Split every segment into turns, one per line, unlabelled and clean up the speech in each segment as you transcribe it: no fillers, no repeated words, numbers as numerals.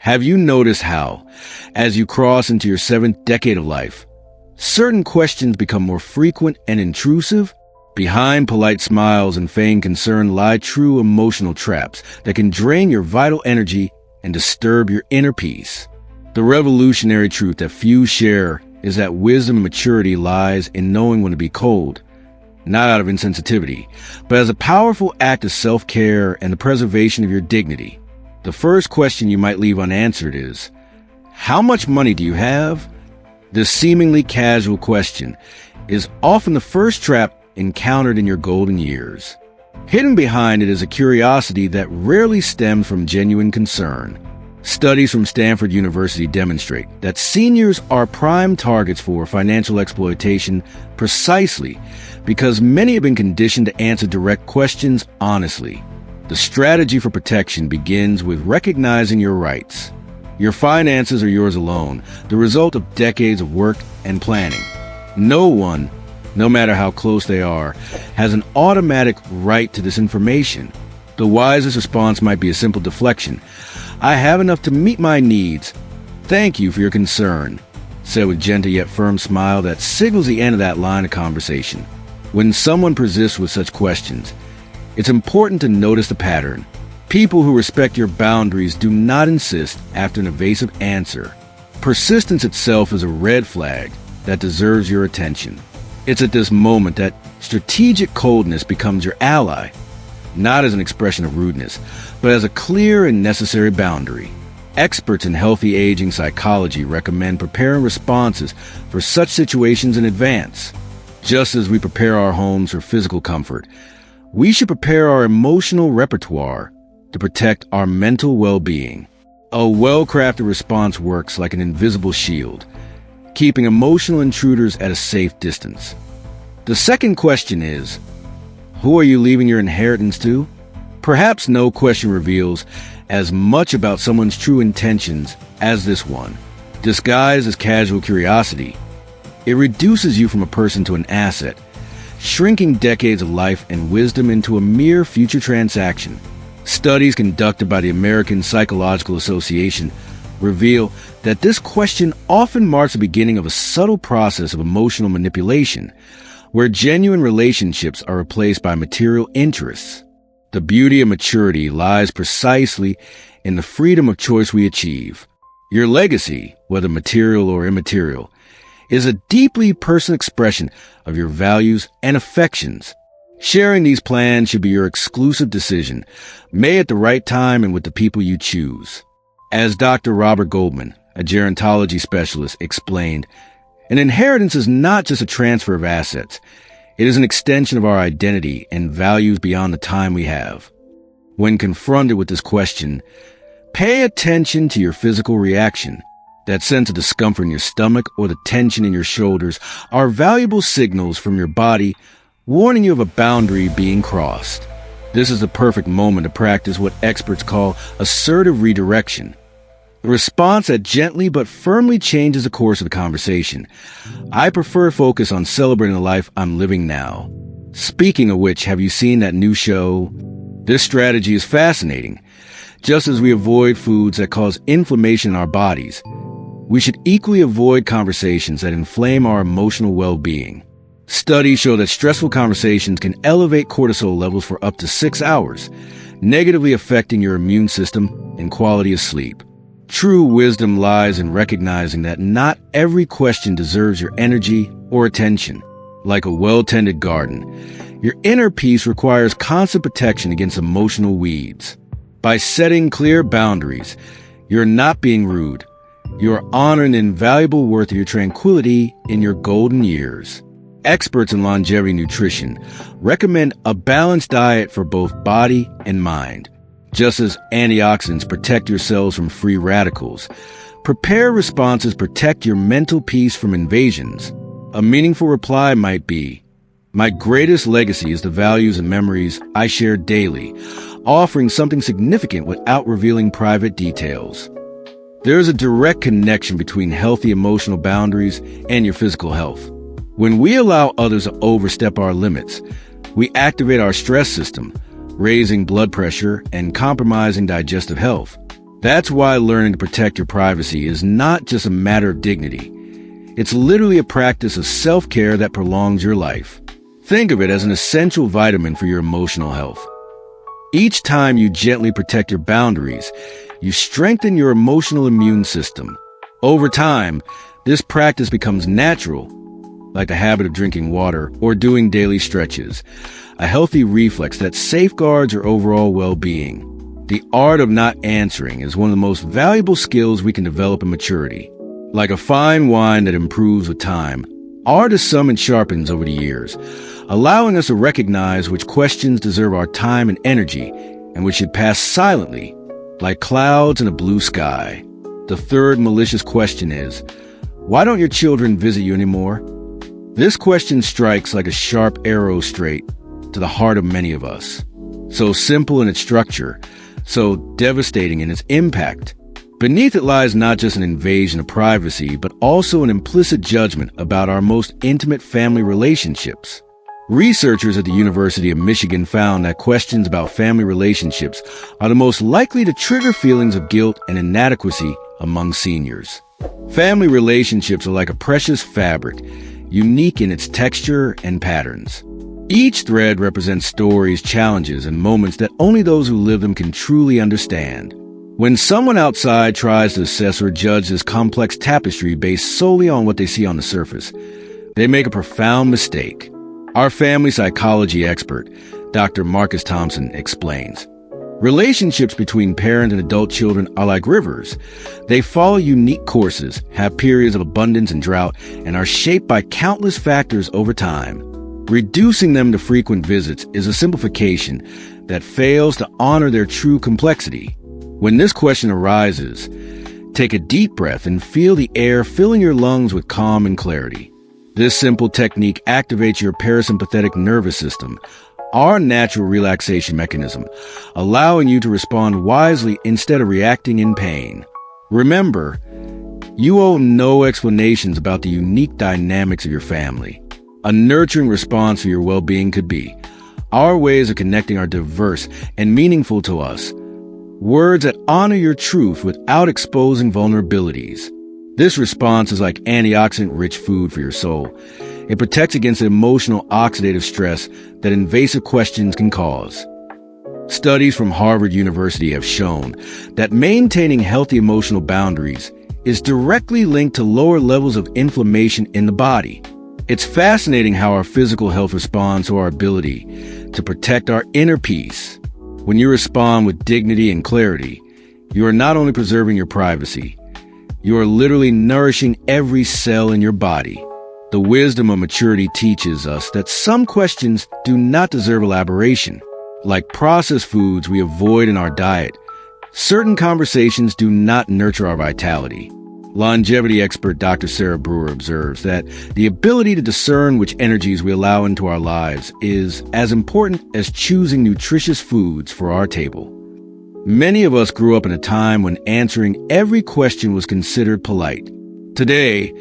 Have you noticed how, as you cross into your seventh decade of life, certain questions become more frequent and intrusive? Behind polite smiles and feigned concern lie true emotional traps that can drain your vital energy and disturb your inner peace. The revolutionary truth that few share is that wisdom and maturity lies in knowing when to be cold, not out of insensitivity, but as a powerful act of self-care and the preservation of your dignity. The first question you might leave unanswered is, how much money do you have? This seemingly casual question is often the first trap encountered in your golden years. Hidden behind it is a curiosity that rarely stems from genuine concern. Studies from Stanford University demonstrate that seniors are prime targets for financial exploitation precisely because many have been conditioned to answer direct questions honestly. The strategy for protection begins with recognizing your rights. Your finances are yours alone, the result of decades of work and planning. No one, no matter how close they are, has an automatic right to this information. The wisest response might be a simple deflection. I have enough to meet my needs. Thank you for your concern, said with gentle yet firm smile that signals the end of that line of conversation. When someone persists with such questions, it's important to notice the pattern. People who respect your boundaries do not insist after an evasive answer. Persistence itself is a red flag that deserves your attention. It's at this moment that strategic coldness becomes your ally, not as an expression of rudeness, but as a clear and necessary boundary. Experts in healthy aging psychology recommend preparing responses for such situations in advance. Just as we prepare our homes for physical comfort, we should prepare our emotional repertoire to protect our mental well-being. A well-crafted response works like an invisible shield, keeping emotional intruders at a safe distance. The second question is, who are you leaving your inheritance to? Perhaps no question reveals as much about someone's true intentions as this one. Disguised as casual curiosity, it reduces you from a person to an asset, shrinking decades of life and wisdom into a mere future transaction. Studies conducted by the American Psychological Association reveal that this question often marks the beginning of a subtle process of emotional manipulation, where genuine relationships are replaced by material interests. The beauty of maturity lies precisely in the freedom of choice we achieve. Your legacy, whether material or immaterial, is a deeply personal expression of your values and affections. Sharing these plans should be your exclusive decision, made at the right time and with the people you choose. As Dr. Robert Goldman, a gerontology specialist, explained, an inheritance is not just a transfer of assets. It is an extension of our identity and values beyond the time we have. When confronted with this question, pay attention to your physical reaction. That sense of discomfort in your stomach or the tension in your shoulders are valuable signals from your body warning you of a boundary being crossed. This is the perfect moment to practice what experts call assertive redirection, a response that gently but firmly changes the course of the conversation. I prefer to focus on celebrating the life I'm living now. Speaking of which, have you seen that new show? This strategy is fascinating. Just as we avoid foods that cause inflammation in our bodies, we should equally avoid conversations that inflame our emotional well-being. Studies show that stressful conversations can elevate cortisol levels for up to 6 hours, negatively affecting your immune system and quality of sleep. True wisdom lies in recognizing that not every question deserves your energy or attention. Like a well-tended garden, your inner peace requires constant protection against emotional weeds. By setting clear boundaries, you're not being rude. You are honoring the invaluable worth of your tranquility in your golden years. Experts in longevity nutrition recommend a balanced diet for both body and mind. Just as antioxidants protect your cells from free radicals, prepared responses protect your mental peace from invasions. A meaningful reply might be, my greatest legacy is the values and memories I share daily, offering something significant without revealing private details. There is a direct connection between healthy emotional boundaries and your physical health. When we allow others to overstep our limits, we activate our stress system, raising blood pressure and compromising digestive health. That's why learning to protect your privacy is not just a matter of dignity. It's literally a practice of self-care that prolongs your life. Think of it as an essential vitamin for your emotional health. Each time you gently protect your boundaries, you strengthen your emotional immune system. Over time, this practice becomes natural, like the habit of drinking water or doing daily stretches, a healthy reflex that safeguards your overall well-being. The art of not answering is one of the most valuable skills we can develop in maturity. Like a fine wine that improves with time, art is summoned and sharpens over the years, allowing us to recognize which questions deserve our time and energy and which should pass silently, like clouds in a blue sky. The third malicious question is, why don't your children visit you anymore? This question strikes like a sharp arrow straight to the heart of many of us. So simple in its structure, so devastating in its impact. Beneath it lies not just an invasion of privacy, but also an implicit judgment about our most intimate family relationships. Researchers at the University of Michigan found that questions about family relationships are the most likely to trigger feelings of guilt and inadequacy among seniors. Family relationships are like a precious fabric, unique in its texture and patterns. Each thread represents stories, challenges, and moments that only those who live them can truly understand. When someone outside tries to assess or judge this complex tapestry based solely on what they see on the surface, they make a profound mistake. Our family psychology expert, Dr. Marcus Thompson, explains. Relationships between parent and adult children are like rivers. They follow unique courses, have periods of abundance and drought, and are shaped by countless factors over time. Reducing them to frequent visits is a simplification that fails to honor their true complexity. When this question arises, take a deep breath and feel the air filling your lungs with calm and clarity. This simple technique activates your parasympathetic nervous system, our natural relaxation mechanism, allowing you to respond wisely instead of reacting in pain. Remember, you owe no explanations about the unique dynamics of your family. A nurturing response to your well-being could be, our ways of connecting are diverse and meaningful to us. Words that honor your truth without exposing vulnerabilities. This response is like antioxidant-rich food for your soul. It protects against the emotional oxidative stress that invasive questions can cause. Studies from Harvard University have shown that maintaining healthy emotional boundaries is directly linked to lower levels of inflammation in the body. It's fascinating how our physical health responds to our ability to protect our inner peace. When you respond with dignity and clarity, you are not only preserving your privacy, you are literally nourishing every cell in your body. The wisdom of maturity teaches us that some questions do not deserve elaboration. Like processed foods we avoid in our diet, certain conversations do not nurture our vitality. Longevity expert Dr. Sarah Brewer observes that the ability to discern which energies we allow into our lives is as important as choosing nutritious foods for our table. Many of us grew up in a time when answering every question was considered polite. Today,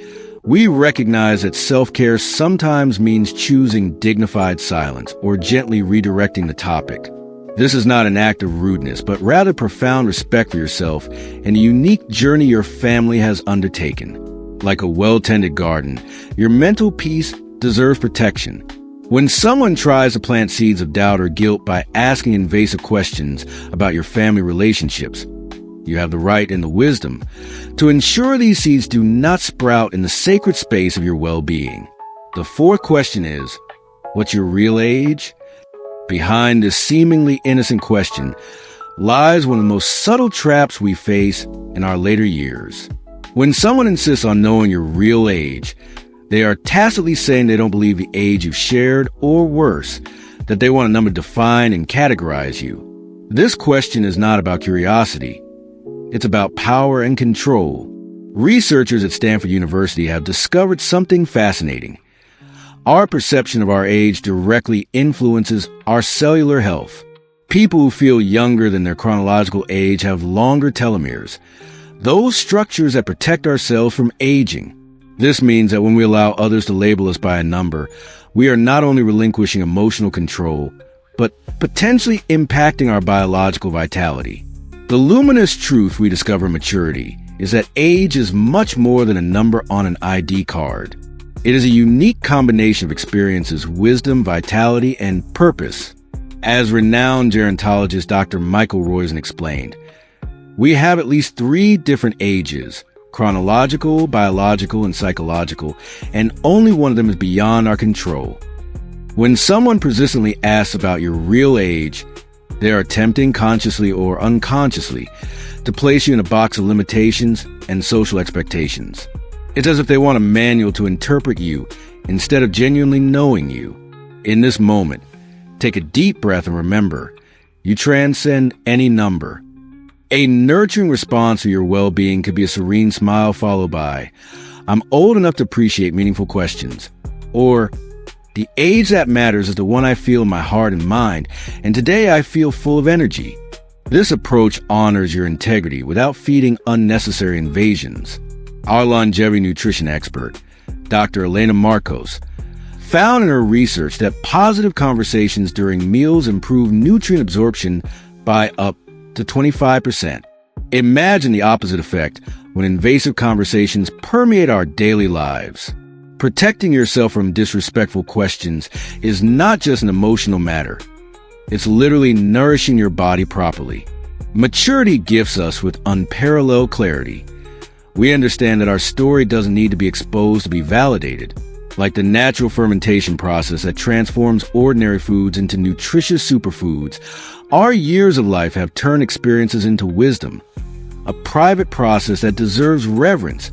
we recognize that self-care sometimes means choosing dignified silence or gently redirecting the topic. This is not an act of rudeness, but rather profound respect for yourself and the unique journey your family has undertaken. Like a well-tended garden, your mental peace deserves protection. When someone tries to plant seeds of doubt or guilt by asking invasive questions about your family relationships, you have the right and the wisdom to ensure these seeds do not sprout in the sacred space of your well-being. The fourth question is, what's your real age? Behind this seemingly innocent question lies one of the most subtle traps we face in our later years. When someone insists on knowing your real age, they are tacitly saying they don't believe the age you've shared, or worse, that they want a number to define and categorize you. This question is not about curiosity. It's about power and control. Researchers at Stanford University have discovered something fascinating. Our perception of our age directly influences our cellular health. People who feel younger than their chronological age have longer telomeres, those structures that protect our cells from aging. This means that when we allow others to label us by a number, we are not only relinquishing emotional control, but potentially impacting our biological vitality. The luminous truth we discover in maturity is that age is much more than a number on an ID card. It is a unique combination of experiences, wisdom, vitality, and purpose. As renowned gerontologist Dr. Michael Roizen explained, we have at least 3 different ages: chronological, biological, and psychological, and only one of them is beyond our control. When someone persistently asks about your real age, they are attempting, consciously or unconsciously, to place you in a box of limitations and social expectations. It's as if they want a manual to interpret you instead of genuinely knowing you. In this moment, take a deep breath and remember, you transcend any number. A nurturing response to your well-being could be a serene smile followed by, "I'm old enough to appreciate meaningful questions," or, "The age that matters is the one I feel in my heart and mind, and today I feel full of energy." This approach honors your integrity without feeding unnecessary invasions. Our longevity nutrition expert, Dr. Elena Marcos, found in her research that positive conversations during meals improve nutrient absorption by up to 25%. Imagine the opposite effect when invasive conversations permeate our daily lives. Protecting yourself from disrespectful questions is not just an emotional matter. It's literally nourishing your body properly. Maturity gifts us with unparalleled clarity. We understand that our story doesn't need to be exposed to be validated. Like the natural fermentation process that transforms ordinary foods into nutritious superfoods, our years of life have turned experiences into wisdom, a private process that deserves reverence,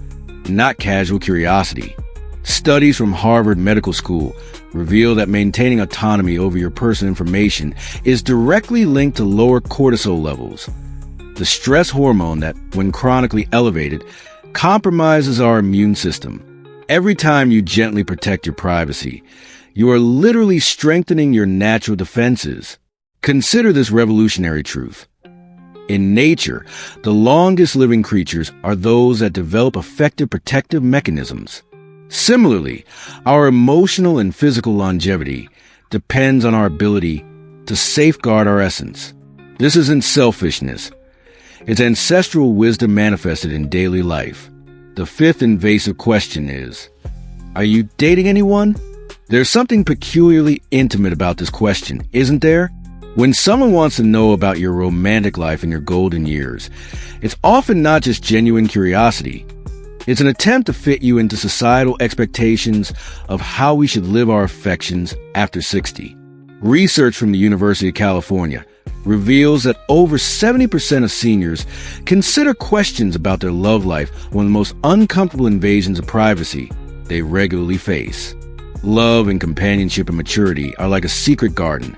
not casual curiosity. Studies from Harvard Medical School reveal that maintaining autonomy over your personal information is directly linked to lower cortisol levels, the stress hormone that, when chronically elevated, compromises our immune system. Every time you gently protect your privacy, you are literally strengthening your natural defenses. Consider this revolutionary truth. In nature, the longest living creatures are those that develop effective protective mechanisms. Similarly, our emotional and physical longevity depends on our ability to safeguard our essence. This isn't selfishness. It's ancestral wisdom manifested in daily life. The 5th invasive question is, are you dating anyone? There's something peculiarly intimate about this question, isn't there? When someone wants to know about your romantic life in your golden years, it's often not just genuine curiosity. It's an attempt to fit you into societal expectations of how we should live our affections after 60. Research from the University of California reveals that over 70% of seniors consider questions about their love life one of the most uncomfortable invasions of privacy they regularly face. Love and companionship and maturity are like a secret garden,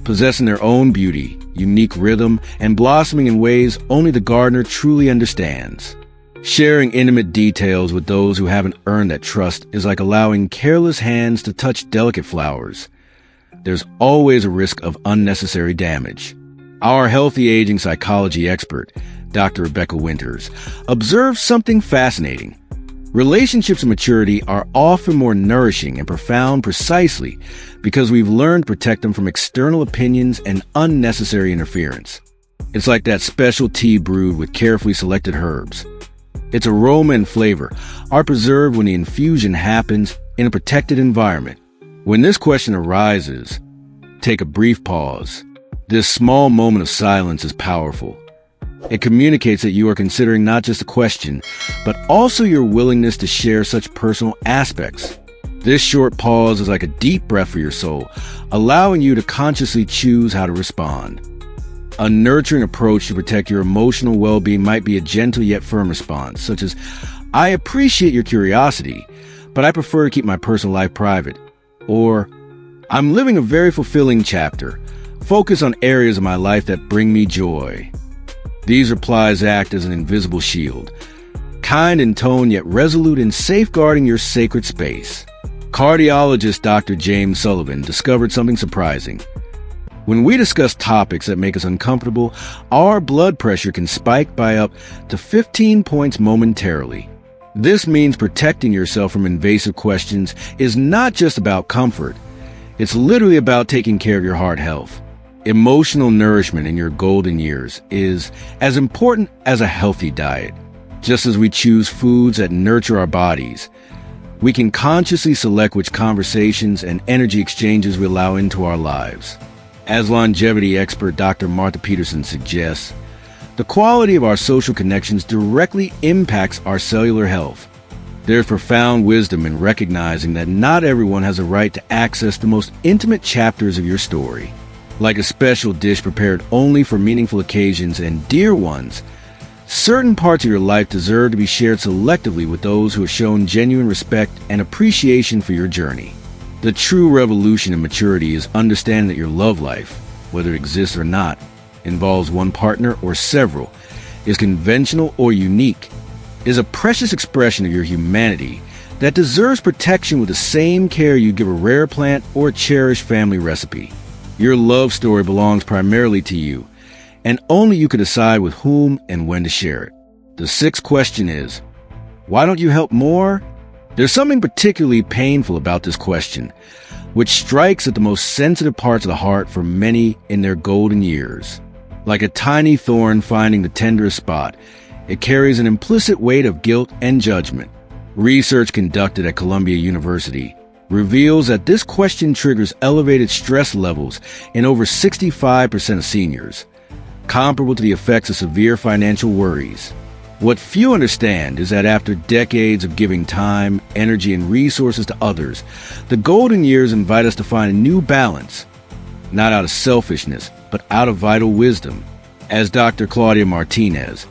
possessing their own beauty, unique rhythm, and blossoming in ways only the gardener truly understands. Sharing intimate details with those who haven't earned that trust is like allowing careless hands to touch delicate flowers. There's always a risk of unnecessary damage. Our healthy aging psychology expert, Dr. Rebecca Winters, observes something fascinating. Relationships and maturity are often more nourishing and profound precisely because we've learned to protect them from external opinions and unnecessary interference. It's like that special tea brewed with carefully selected herbs. Its aroma and flavor are preserved when the infusion happens in a protected environment. When this question arises, take a brief pause. This small moment of silence is powerful. It communicates that you are considering not just a question, but also your willingness to share such personal aspects. This short pause is like a deep breath for your soul, allowing you to consciously choose how to respond. A nurturing approach to protect your emotional well-being might be a gentle yet firm response, such as, "I appreciate your curiosity, but I prefer to keep my personal life private." Or, "I'm living a very fulfilling chapter. Focus on areas of my life that bring me joy." These replies act as an invisible shield, kind in tone yet resolute in safeguarding your sacred space. Cardiologist Dr. James Sullivan discovered something surprising. When we discuss topics that make us uncomfortable, our blood pressure can spike by up to 15 points momentarily. This means protecting yourself from invasive questions is not just about comfort. It's literally about taking care of your heart health. Emotional nourishment in your golden years is as important as a healthy diet. Just as we choose foods that nurture our bodies, we can consciously select which conversations and energy exchanges we allow into our lives. As longevity expert Dr. Martha Peterson suggests, the quality of our social connections directly impacts our cellular health. There's profound wisdom in recognizing that not everyone has a right to access the most intimate chapters of your story. Like a special dish prepared only for meaningful occasions and dear ones, certain parts of your life deserve to be shared selectively with those who have shown genuine respect and appreciation for your journey. The true revolution in maturity is understanding that your love life, whether it exists or not, involves one partner or several, is conventional or unique, is a precious expression of your humanity that deserves protection with the same care you give a rare plant or a cherished family recipe. Your love story belongs primarily to you, and only you can decide with whom and when to share it. The sixth question is, why don't you help more? There's something particularly painful about this question, which strikes at the most sensitive parts of the heart for many in their golden years. Like a tiny thorn finding the tenderest spot, it carries an implicit weight of guilt and judgment. Research conducted at Columbia University reveals that this question triggers elevated stress levels in over 65% of seniors, comparable to the effects of severe financial worries. What few understand is that after decades of giving time, energy, and resources to others, the golden years invite us to find a new balance, not out of selfishness, but out of vital wisdom. As Dr. Claudia Martinez,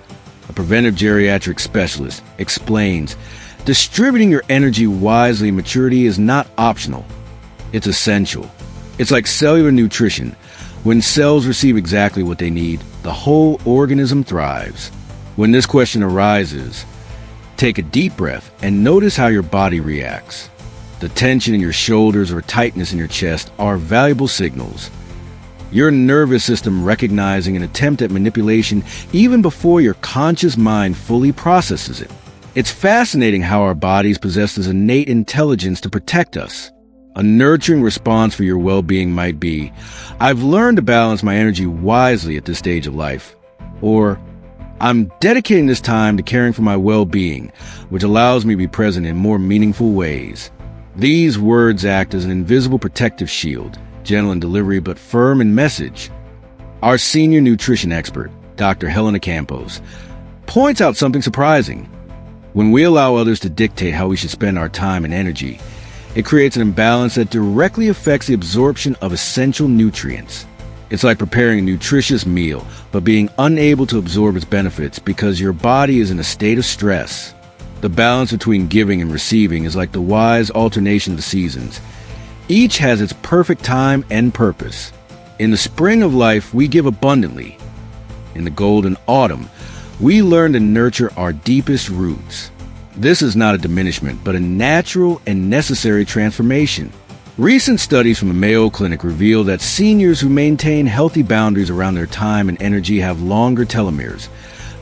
a preventive geriatric specialist, explains, distributing your energy wisely in maturity is not optional. It's essential. It's like cellular nutrition. When cells receive exactly what they need, the whole organism thrives. When this question arises, take a deep breath and notice how your body reacts. The tension in your shoulders or tightness in your chest are valuable signals. Your nervous system recognizing an attempt at manipulation even before your conscious mind fully processes it. It's fascinating how our bodies possess this innate intelligence to protect us. A nurturing response for your well-being might be, I've learned to balance my energy wisely at this stage of life. Or, I'm dedicating this time to caring for my well-being, which allows me to be present in more meaningful ways. These words act as an invisible protective shield, gentle in delivery but firm in message. Our senior nutrition expert, Dr. Helena Campos, points out something surprising. When we allow others to dictate how we should spend our time and energy, it creates an imbalance that directly affects the absorption of essential nutrients. It's like preparing a nutritious meal, but being unable to absorb its benefits because your body is in a state of stress. The balance between giving and receiving is like the wise alternation of the seasons. Each has its perfect time and purpose. In the spring of life, we give abundantly. In the golden autumn, we learn to nurture our deepest roots. This is not a diminishment, but a natural and necessary transformation. Recent studies from the Mayo Clinic reveal that seniors who maintain healthy boundaries around their time and energy have longer telomeres,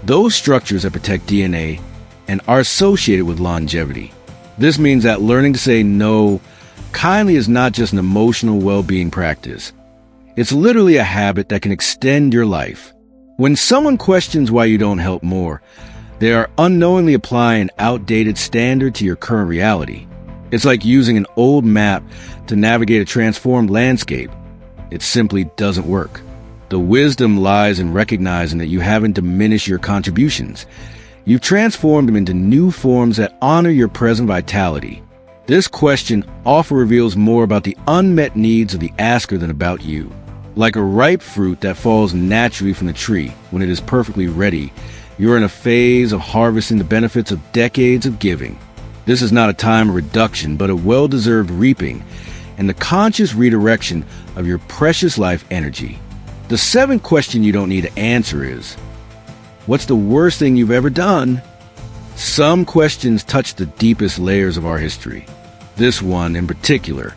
those structures that protect DNA and are associated with longevity. This means that learning to say no kindly is not just an emotional well-being practice. It's literally a habit that can extend your life. When someone questions why you don't help more, they are unknowingly applying an outdated standard to your current reality. It's like using an old map to navigate a transformed landscape. It simply doesn't work. The wisdom lies in recognizing that you haven't diminished your contributions. You've transformed them into new forms that honor your present vitality. This question often reveals more about the unmet needs of the asker than about you. Like a ripe fruit that falls naturally from the tree when it is perfectly ready, you're in a phase of harvesting the benefits of decades of giving. This is not a time of reduction, but a well-deserved reaping and the conscious redirection of your precious life energy. The seventh question you don't need to answer is, what's the worst thing you've ever done? Some questions touch the deepest layers of our history. This one, in particular,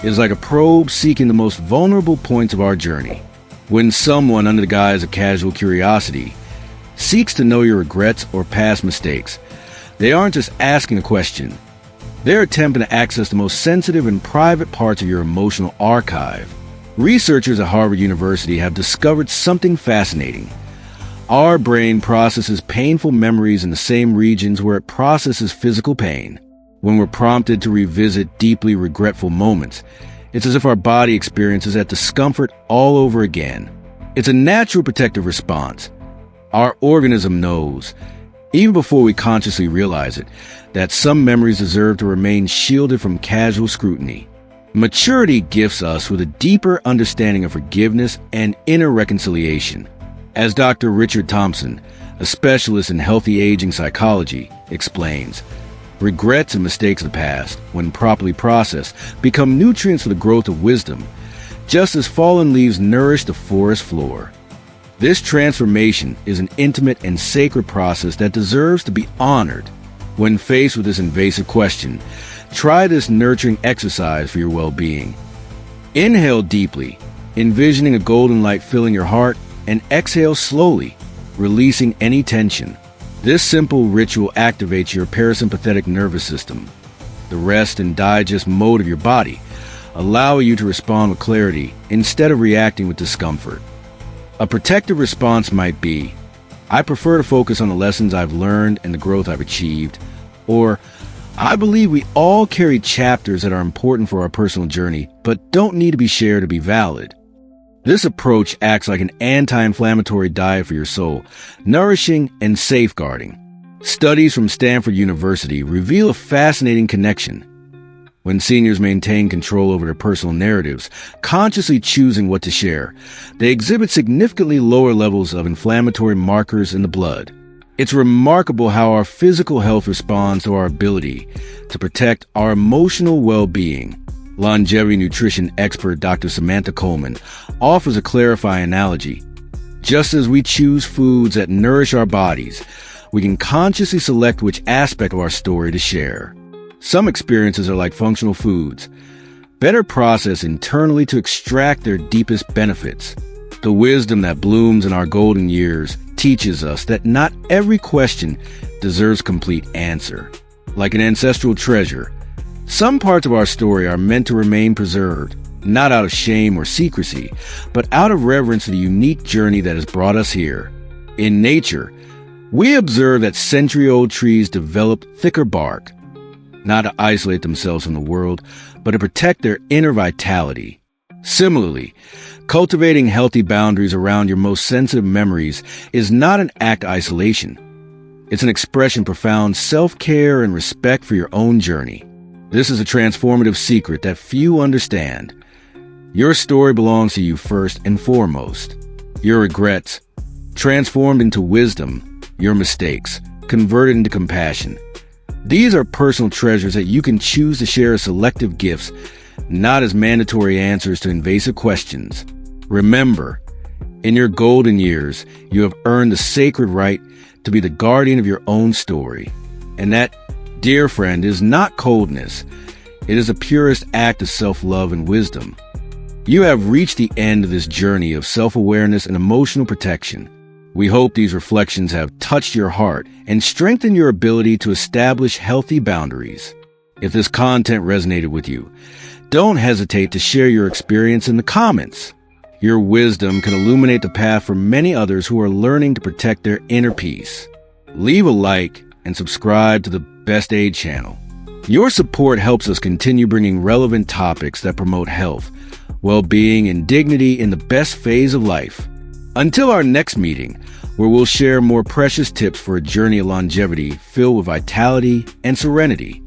is like a probe seeking the most vulnerable points of our journey. When someone, under the guise of casual curiosity, seeks to know your regrets or past mistakes, they aren't just asking a question. They're attempting to access the most sensitive and private parts of your emotional archive. Researchers at Harvard University have discovered something fascinating. Our brain processes painful memories in the same regions where it processes physical pain. When we're prompted to revisit deeply regretful moments, it's as if our body experiences that discomfort all over again. It's a natural protective response. Our organism knows, even before we consciously realize it, that some memories deserve to remain shielded from casual scrutiny. Maturity gifts us with a deeper understanding of forgiveness and inner reconciliation. As Dr. Richard Thompson, a specialist in healthy aging psychology, explains, regrets and mistakes of the past, when properly processed, become nutrients for the growth of wisdom, just as fallen leaves nourish the forest floor. This transformation is an intimate and sacred process that deserves to be honored. When faced with this invasive question, try this nurturing exercise for your well-being. Inhale deeply, envisioning a golden light filling your heart, and exhale slowly, releasing any tension. This simple ritual activates your parasympathetic nervous system, the rest and digest mode of your body, allowing you to respond with clarity instead of reacting with discomfort. A protective response might be, I prefer to focus on the lessons I've learned and the growth I've achieved, or I believe we all carry chapters that are important for our personal journey, but don't need to be shared to be valid. This approach acts like an anti-inflammatory diet for your soul, nourishing and safeguarding. Studies from Stanford University reveal a fascinating connection. When seniors maintain control over their personal narratives, consciously choosing what to share, they exhibit significantly lower levels of inflammatory markers in the blood. It's remarkable how our physical health responds to our ability to protect our emotional well-being. Longevity nutrition expert Dr. Samantha Coleman offers a clarifying analogy. Just as we choose foods that nourish our bodies, we can consciously select which aspect of our story to share. Some experiences are like functional foods, better processed internally to extract their deepest benefits. The wisdom that blooms in our golden years teaches us that not every question deserves complete answer. Like an ancestral treasure, some parts of our story are meant to remain preserved, not out of shame or secrecy, but out of reverence to the unique journey that has brought us here. In nature, we observe that century-old trees develop thicker bark, not to isolate themselves from the world, but to protect their inner vitality. Similarly, cultivating healthy boundaries around your most sensitive memories is not an act of isolation. It's an expression of profound self-care and respect for your own journey. This is a transformative secret that few understand. Your story belongs to you first and foremost. Your regrets, transformed into wisdom, your mistakes, converted into compassion. These are personal treasures that you can choose to share as selective gifts, not as mandatory answers to invasive questions. Remember, in your golden years, you have earned the sacred right to be the guardian of your own story. And that, dear friend, is not coldness. It is the purest act of self-love and wisdom. You have reached the end of this journey of self-awareness and emotional protection. We hope these reflections have touched your heart and strengthened your ability to establish healthy boundaries. If this content resonated with you, don't hesitate to share your experience in the comments. Your wisdom can illuminate the path for many others who are learning to protect their inner peace. Leave a like and subscribe to the Best Aid channel. Your support helps us continue bringing relevant topics that promote health, well-being, and dignity in the best phase of life. Until our next meeting, where we'll share more precious tips for a journey of longevity filled with vitality and serenity.